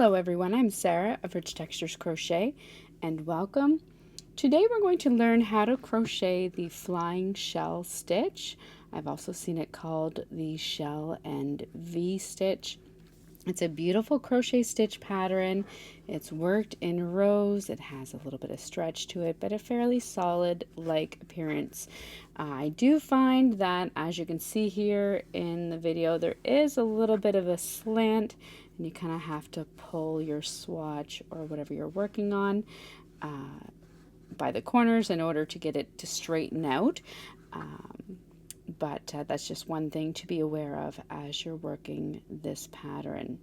Hello everyone, I'm Sarah of Rich Textures Crochet and welcome. Today we're going to learn how to crochet the Flying Shell Stitch. I've also seen it called the Shell and V Stitch. It's a beautiful crochet stitch pattern. It's worked in rows. It has a little bit of stretch to it, but a fairly solid-like appearance. I do find that, as you can see here in the video, there is a little bit of a slant, and you kind of have to pull your swatch or whatever you're working on by the corners in order to get it to straighten out. But that's just one thing to be aware of as you're working this pattern.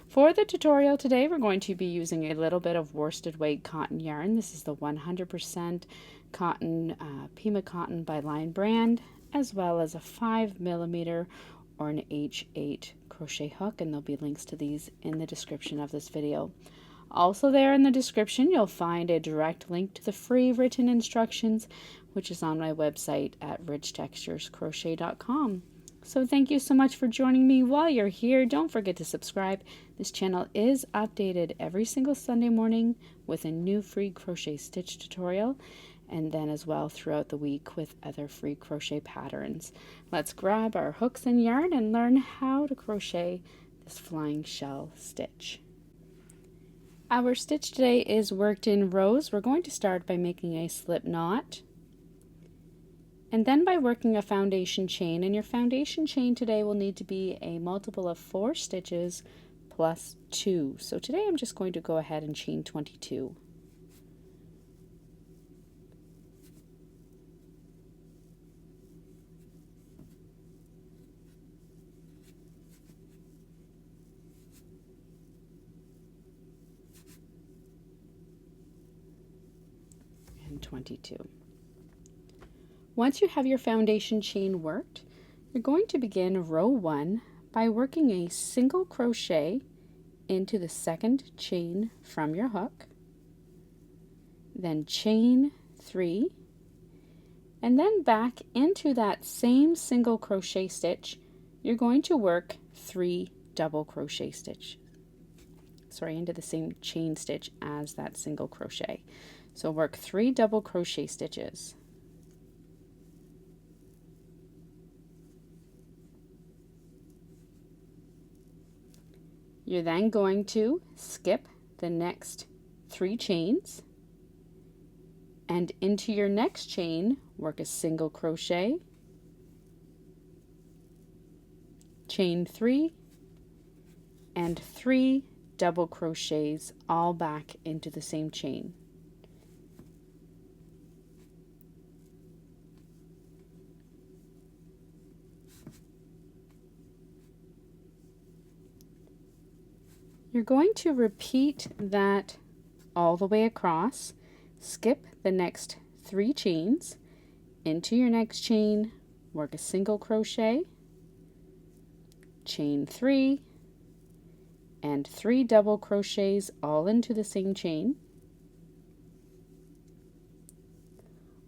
For the tutorial today, we're going to be using a little bit of worsted weight cotton yarn. This is the 100% cotton Pima Cotton by Line brand, as well as a 5mm or an H8 crochet hook, and there'll be links to these in the description of this video. Also there in the description, you'll find a direct link to the free written instructions, which is on my website at richtexturescrochet.com. So thank you so much for joining me. While you're here, don't forget to subscribe. This channel is updated every single Sunday morning with a new free crochet stitch tutorial, and then as well throughout the week with other free crochet patterns. Let's grab our hooks and yarn and learn how to crochet this flying shell stitch. Our stitch today is worked in rows. We're going to start by making a slip knot, and then by working a foundation chain, and your foundation chain today will need to be a multiple of 4 stitches plus 2. So today I'm just going to go ahead and chain 22. And 22. Once you have your foundation chain worked, you're going to begin row 1 by working a single crochet into the second chain from your hook, then chain 3, and then back into that same single crochet stitch you're going to work 3 double crochet stitches. Into the same chain stitch as that single crochet. So work 3 double crochet stitches. You're then going to skip the next 3 chains, and into your next chain work a single crochet, chain 3, and 3 double crochets all back into the same chain. You're going to repeat that all the way across. Skip the next 3 chains, into your next chain, work a single crochet, chain 3, and 3 double crochets all into the same chain,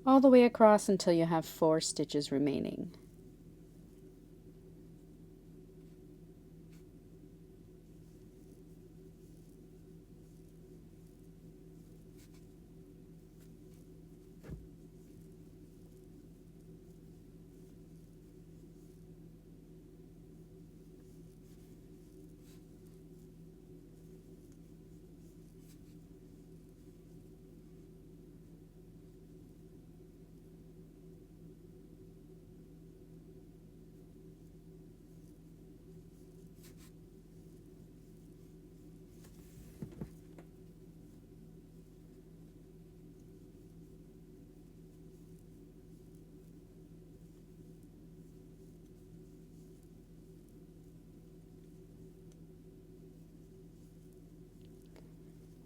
all the way across until you have 4 stitches remaining.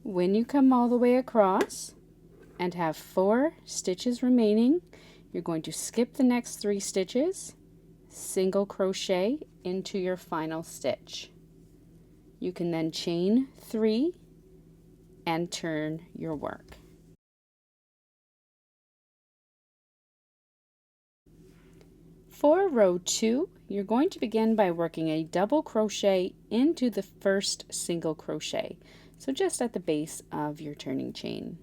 When you come all the way across and have 4 stitches remaining, you're going to skip the next 3 stitches, single crochet into your final stitch. You can then chain 3 and turn your work. For row 2, you're going to begin by working a double crochet into the first single crochet, so just at the base of your turning chain.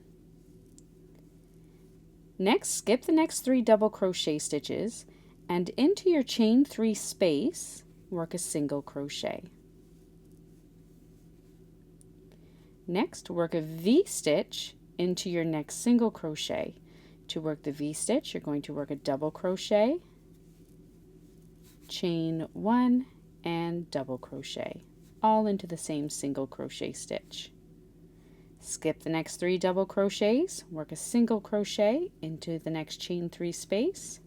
Next, skip the next 3 double crochet stitches and into your chain 3 space, work a single crochet. Next, work a V-stitch into your next single crochet. To work the V-stitch, you're going to work a double crochet, chain 1, and double crochet, all into the same single crochet stitch. Skip the next 3 double crochets, work a single crochet into the next chain 3 space,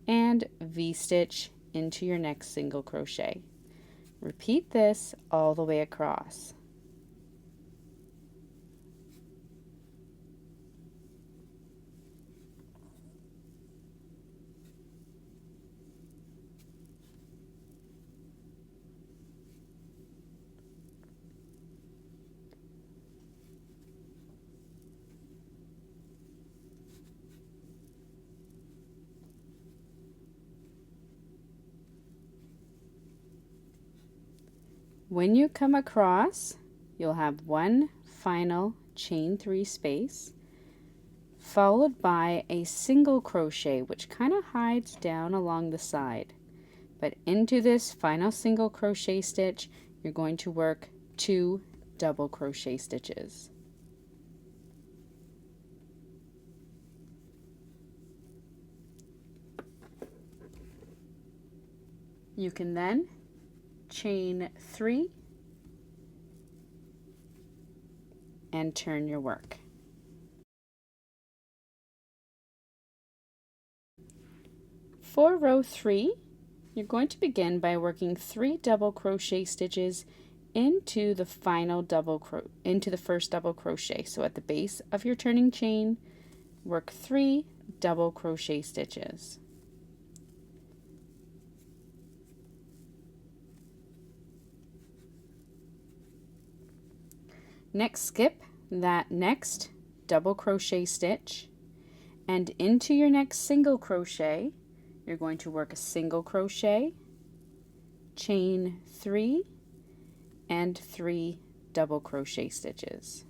and V-stitch into your next single crochet. Repeat this all the way across. When you come across, you'll have one final chain 3 space, followed by a single crochet, which kind of hides down along the side. But into this final single crochet stitch, you're going to work 2 double crochet stitches. You can then chain 3 and turn your work. For row 3, you're going to begin by working 3 double crochet stitches into the first double crochet. So at the base of your turning chain, work 3 double crochet stitches. Next, skip that next double crochet stitch, and into your next single crochet, you're going to work a single crochet, chain 3, and 3 double crochet stitches.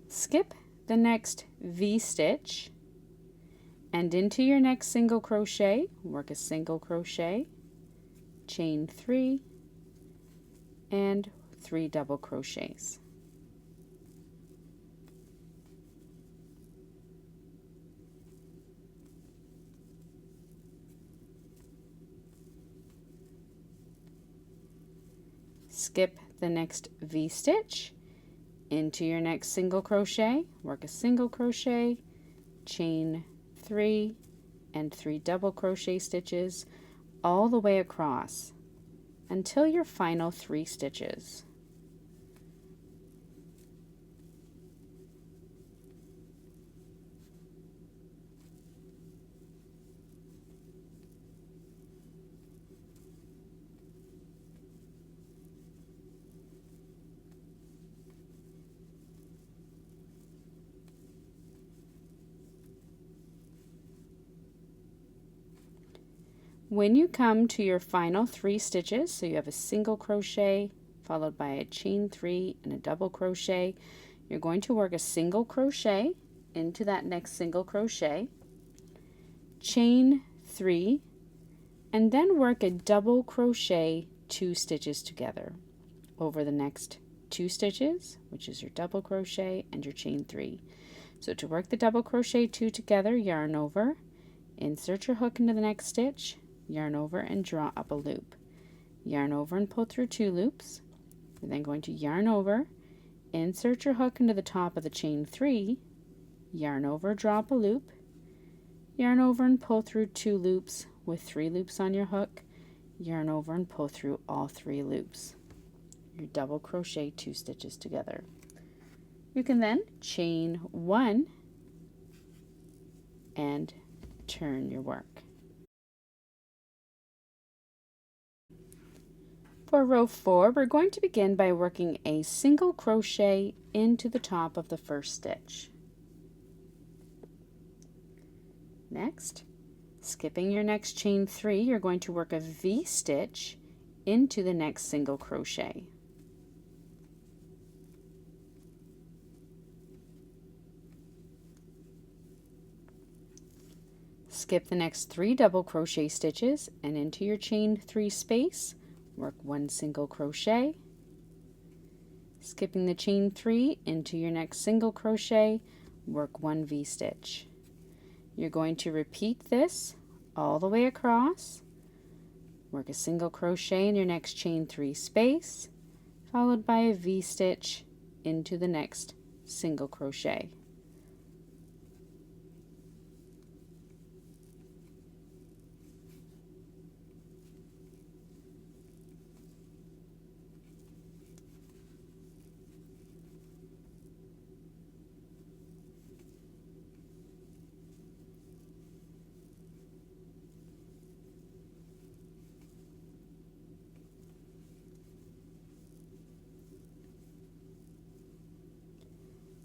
Skip the next V-stitch, and into your next single crochet, work a single crochet, chain 3, and 3 double crochets. Skip the next V-stitch, into your next single crochet, work a single crochet, chain 3, and 3 double crochet stitches all the way across until your final 3 stitches. When you come to your final 3 stitches, so you have a single crochet followed by a chain 3 and a double crochet, you're going to work a single crochet into that next single crochet, chain 3, and then work a double crochet 2 stitches together over the next 2 stitches, which is your double crochet and your chain 3. So to work the double crochet 2 together, yarn over, insert your hook into the next stitch, yarn over and draw up a loop. Yarn over and pull through 2 loops. You're then going to yarn over, insert your hook into the top of the chain 3, yarn over, draw up a loop, yarn over and pull through 2 loops with 3 loops on your hook, yarn over and pull through all 3 loops. Your double crochet 2 stitches together. You can then chain 1 and turn your work. For row 4, we're going to begin by working a single crochet into the top of the first stitch. Next, skipping your next chain 3, you're going to work a V-stitch into the next single crochet. Skip the next 3 double crochet stitches and into your chain 3 space, work 1 single crochet. Skipping the chain 3 into your next single crochet, work 1 V-stitch. You're going to repeat this all the way across. Work a single crochet in your next chain 3 space, followed by a V-stitch into the next single crochet.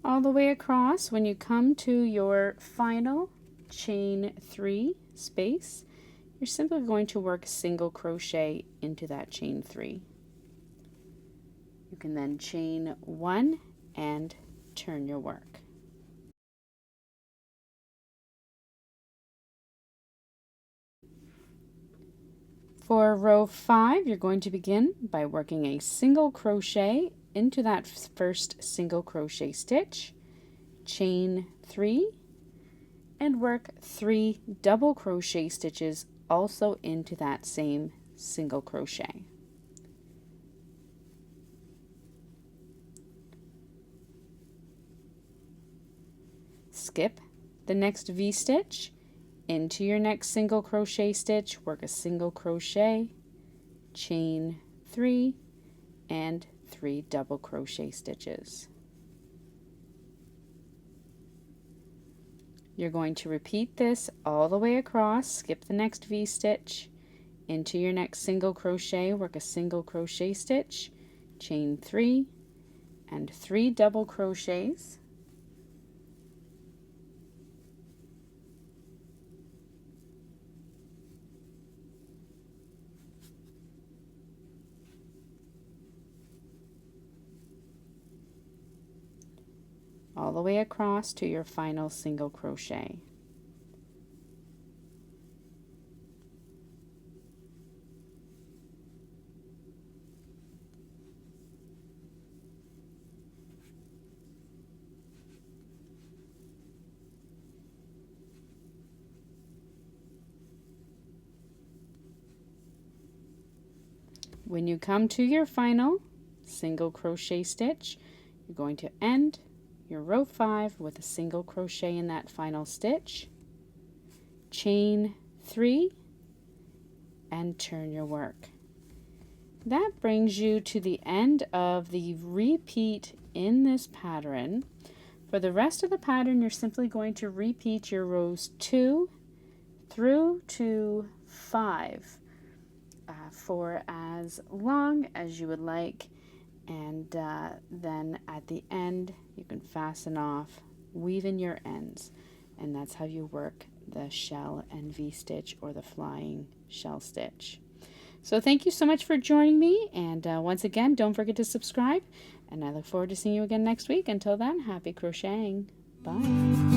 All the way across, when you come to your final chain 3 space, you're simply going to work a single crochet into that chain 3. You can then chain 1 and turn your work. For row 5, you're going to begin by working a single crochet into that first single crochet stitch, chain 3, and work 3 double crochet stitches also into that same single crochet. Skip the next V-stitch into your next single crochet stitch, work a single crochet, chain 3, and 3 double crochet stitches. You're going to repeat this all the way across, skip the next V-stitch, into your next single crochet, work a single crochet stitch, chain 3, and 3 double crochets. All the way across to your final single crochet. When you come to your final single crochet stitch, you're going to end your row 5 with a single crochet in that final stitch, chain 3, and turn your work. That brings you to the end of the repeat in this pattern. For the rest of the pattern, you're simply going to repeat your rows 2 through to 5 for as long as you would like, and then at the end you can fasten off, weave in your ends, and that's how you work the shell and V-stitch or the flying shell stitch. So thank you so much for joining me, and once again, don't forget to subscribe, and I look forward to seeing you again next week. Until then, happy crocheting. Bye.